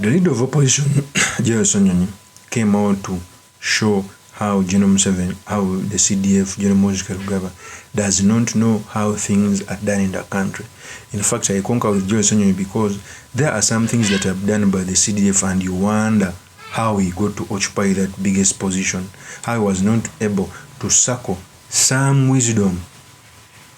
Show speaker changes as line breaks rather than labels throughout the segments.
The leader of opposition, SSENYONYI, came out to show how General Museveni, how the CDF, General Kainerugaba, does not know how things are done in the country. In fact, I concur with SSENYONYI because there are some things that are done by the CDF and you wonder how he got to occupy that biggest position, how he was not able to circle some wisdom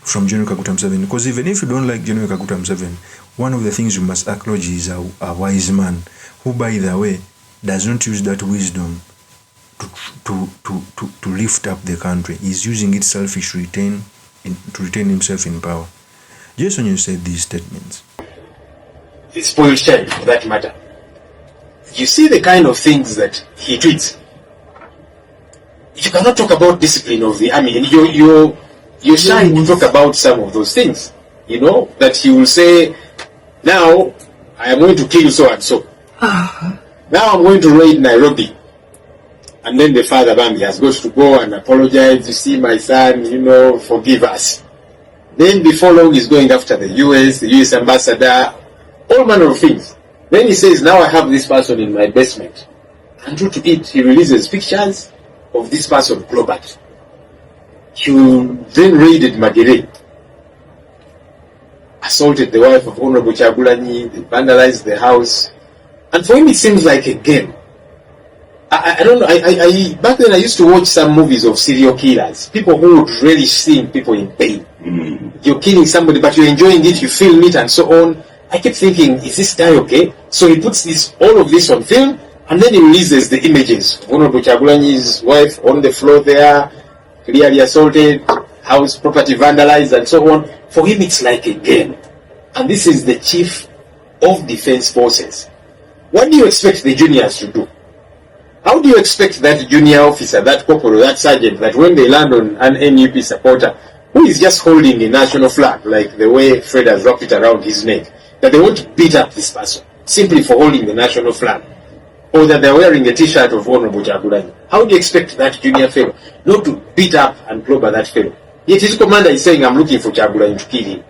from General Kaguta Museveni. Because even if you don't like General Kaguta Museveni, one of the things you must acknowledge is a wise man who, by the way, does not use that wisdom to lift up the country. He's using it selfish to retain himself in power. Jason, you said these statements.
The spoiled child, for that matter. You see the kind of things that he tweets. You cannot talk about discipline of the army, and you're shy to talk about some of those things. You know, that he will say, now I am going to kill so and so. Now I'm going to raid Nairobi. And then the father Bambi has got to go and apologize. You see, my son, forgive us. Then before long he's going after the US ambassador, all manner of things. Then he says, now I have this person in my basement. And true to it, he releases pictures of this person, Globert. He then raided Magere, assaulted the wife of Honorable Chagulanyi, they vandalized the house. And for him it seems like a game. I don't know, back then I used to watch some movies of serial killers, people who would really seeing people in pain. You're killing somebody but you're enjoying it, you film it and so on. I kept thinking, is this guy okay? So he puts all of this on film and then he releases the images. Honorable Chagulanyi's wife on the floor there, clearly assaulted, house property vandalized and so on. For him it's like a game. And this is the chief of defense forces. What do you expect the juniors to do? How do you expect that junior officer, that corporal, that sergeant, that when they land on an NUP supporter who is just holding a national flag, like the way Fred has wrapped it around his neck, that they want to beat up this person simply for holding the national flag, or that they're wearing a t-shirt of Honorable Chagulanyi? How do you expect that junior fellow not to beat up and clobber that fellow? Yet his commander is saying, I'm looking for Chagulanyi to kill him.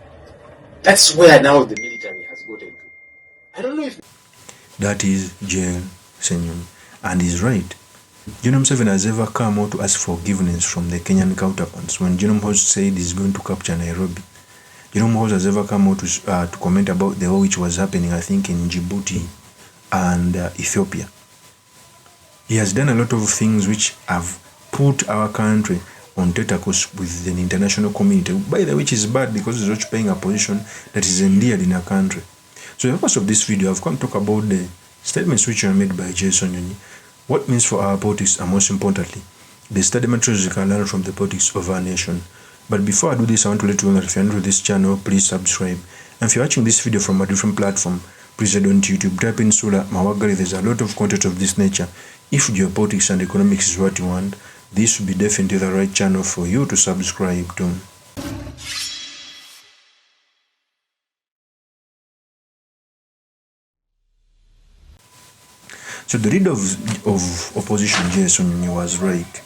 That's where now the military has gotten to. I don't know if...
That is SSENYONYI. And he's right. General Museveni has ever come out to ask forgiveness from the Kenyan counterparts when General MUHOOZI said he's going to capture Nairobi. General MUHOOZI has ever come out to comment about the war which was happening, I think, in Djibouti and Ethiopia. He has done a lot of things which have put our country on tenterhooks with the international community, by the way, which is bad because he's occupying a position that is endeared in a country. So in the course of this video, I've come to talk about the statements which are made by SSENYONYI, what means for our politics, and most importantly, the study materials you can learn from the politics of our nation. But before I do this, I want to let you know that if you're new to this channel, please subscribe. And if you're watching this video from a different platform, please head on to YouTube, type in Sula Mawagari. There's a lot of content of this nature. If geopolitics and economics is what you want, this will be definitely the right channel for you to subscribe to. So the leader of opposition, SSENYONYI, was right.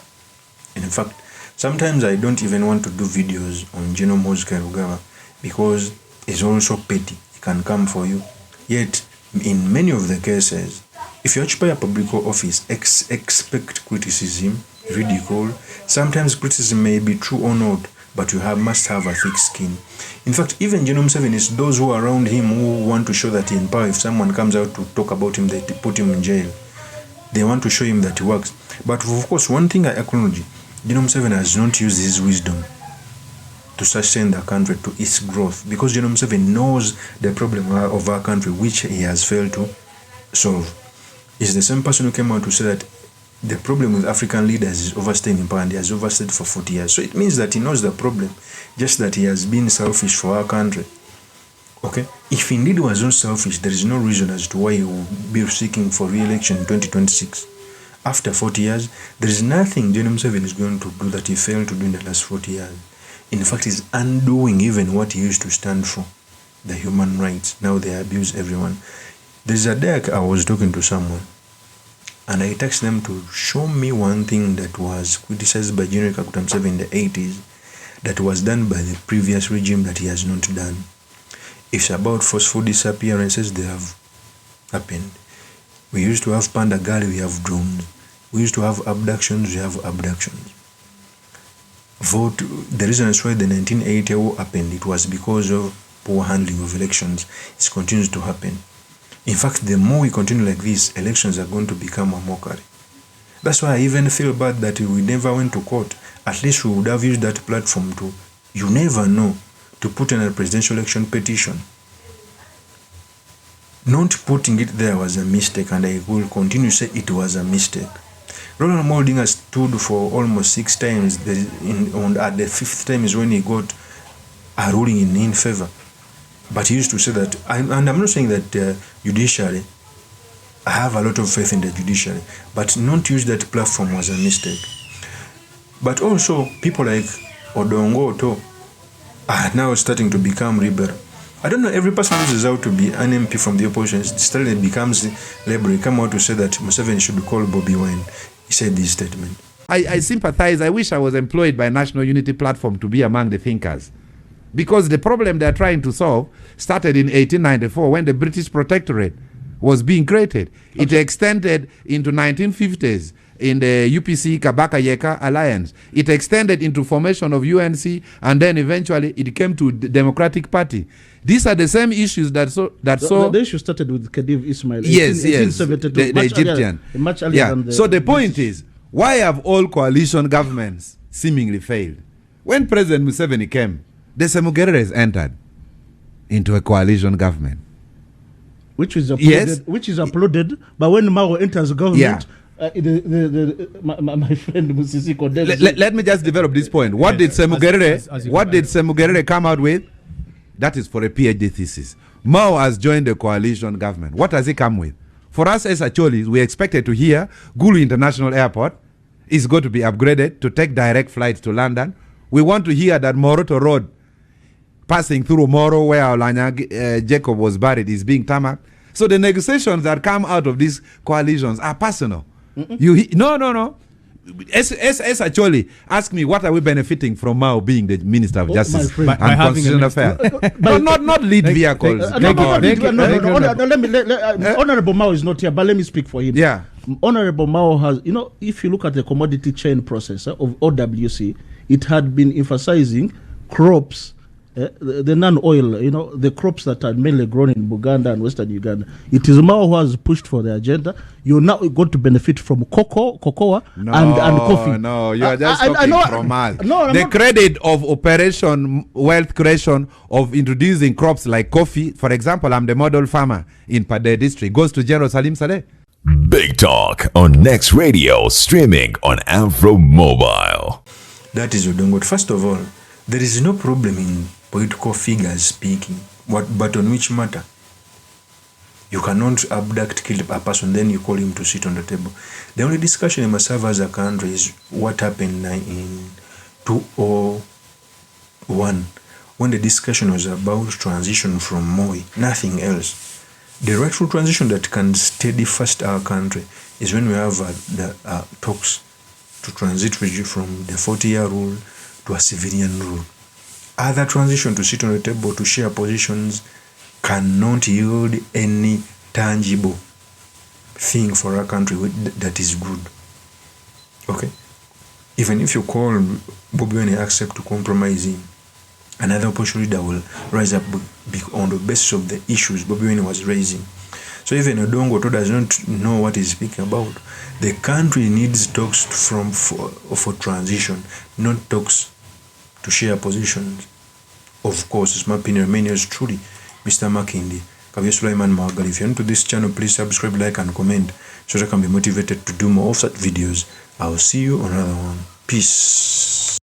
In fact, sometimes I don't even want to do videos on General Kainerugaba because it's also petty. It can come for you. Yet, in many of the cases, if you occupy a public office, expect criticism, ridicule. Sometimes criticism may be true or not, but you must have a thick skin. In fact, even General Museveni, is those who are around him who want to show that he's in power. If someone comes out to talk about him, they put him in jail. They want to show him that he works. But of course, one thing I acknowledge, General Museveni has not used his wisdom to sustain the country to its growth, because General Museveni knows the problem of our country which he has failed to solve. He's the same person who came out to say that the problem with African leaders is overstaying in power, and he has overstayed for 40 years. So it means that he knows the problem, just that he has been selfish for our country. Okay? If indeed he was not selfish, there is no reason as to why he will be seeking for re-election in 2026. After 40 years, there is nothing General Museveni is going to do that he failed to do in the last 40 years. In fact, he's undoing even what he used to stand for, the human rights. Now they abuse everyone. There's a day I was talking to someone, and I asked them to show me one thing that was criticized by General Kaguta Museveni in the 80s that was done by the previous regime that he has not done. It's about forceful disappearances, they have happened. We used to have panda gali, we have drones. We used to have abductions, we have abductions. Vote, the reason why the 1980 war happened, it was because of poor handling of elections. It continues to happen. In fact, the more we continue like this, elections are going to become a mockery. That's why I even feel bad that we never went to court. At least we would have used that platform to, you never know, to put in a presidential election petition. Not putting it there was a mistake, and I will continue to say it was a mistake. Ronald Molding stood for almost 6 times. At the 5th time is when he got a ruling in his favor. But he used to say that, and I'm not saying that judiciary, I have a lot of faith in the judiciary, but not use that platform was a mistake. But also, people like Odongo Oto are now starting to become liberal. I don't know, every person who is out to be an MP from the opposition suddenly becomes liberal. He come out to say that Museveni should call Bobby Wine. He said this statement.
I sympathize. I wish I was employed by National Unity Platform to be among the thinkers. Because the problem they are trying to solve started in 1894 when the British Protectorate was being created. Okay. It extended into 1950s in the UPC Kabaka-Yeka alliance. It extended into formation of UNC, and then eventually it came to the Democratic Party. These are the same issues the
issue started with Khedive Ismail.
Yes, the Egyptian.
Much earlier than
so the point is, why have all coalition governments seemingly failed? When President Museveni came, the Semugereres entered into a coalition government.
Which is applauded, but when Mao enters government, my friend Musisi condemns.
Let me just develop this point. What did Semugerere come out with? That is for a PhD thesis. Mao has joined the coalition government. What has he come with? For us as Acholis, we expected to hear Gulu International Airport is going to be upgraded to take direct flights to London. We want to hear that Moroto Road, passing through Moro, where Olanya Jacob was buried, is being tarmacked. So the negotiations that come out of these coalitions are personal. No. As actually, ask me, what are we benefiting from Mao being the Minister of Justice and Constitutional Affairs? Not lead vehicles.
Honorable Mao is not here, but let me speak for him.
Yeah.
Honorable Mao has, if you look at the commodity chain process of OWC, it had been emphasizing crops, the non-oil, the crops that are mainly grown in Buganda and Western Uganda. It is Mao who has pushed for the agenda. You're now going to benefit from cocoa and coffee.
No, you are just talking from us. The credit of operation wealth creation of introducing crops like coffee, for example, I'm the model farmer in Pade district, goes to General Salim Saleh.
Big Talk on Next Radio, streaming on Afro Mobile.
That is Odongo. First of all, there is no problem in political figures speaking, but on which matter? You cannot abduct, kill a person, then you call him to sit on the table. The only discussion we must have as a country is what happened in 2001, when the discussion was about transition from Moi, nothing else. The rightful transition that can steady first our country is when we have the talks to transit from the 40-year rule to a civilian rule. Other transition to sit on the table to share positions cannot yield any tangible thing for our country that is good. Okay? Even if you call Bobby Wine accept to compromise him, another opposition leader will rise up on the basis of the issues Bobby Wine was raising. So even Odongo does not know what he's speaking about. The country needs talks for transition, not talks to share positions. Of course, it's my opinion. Many is truly Mr. Makindi, Kavya Sulaiman Magal. If you're new to this channel, please subscribe, like, and comment so that I can be motivated to do more of such videos. I'll see you on another one. Peace.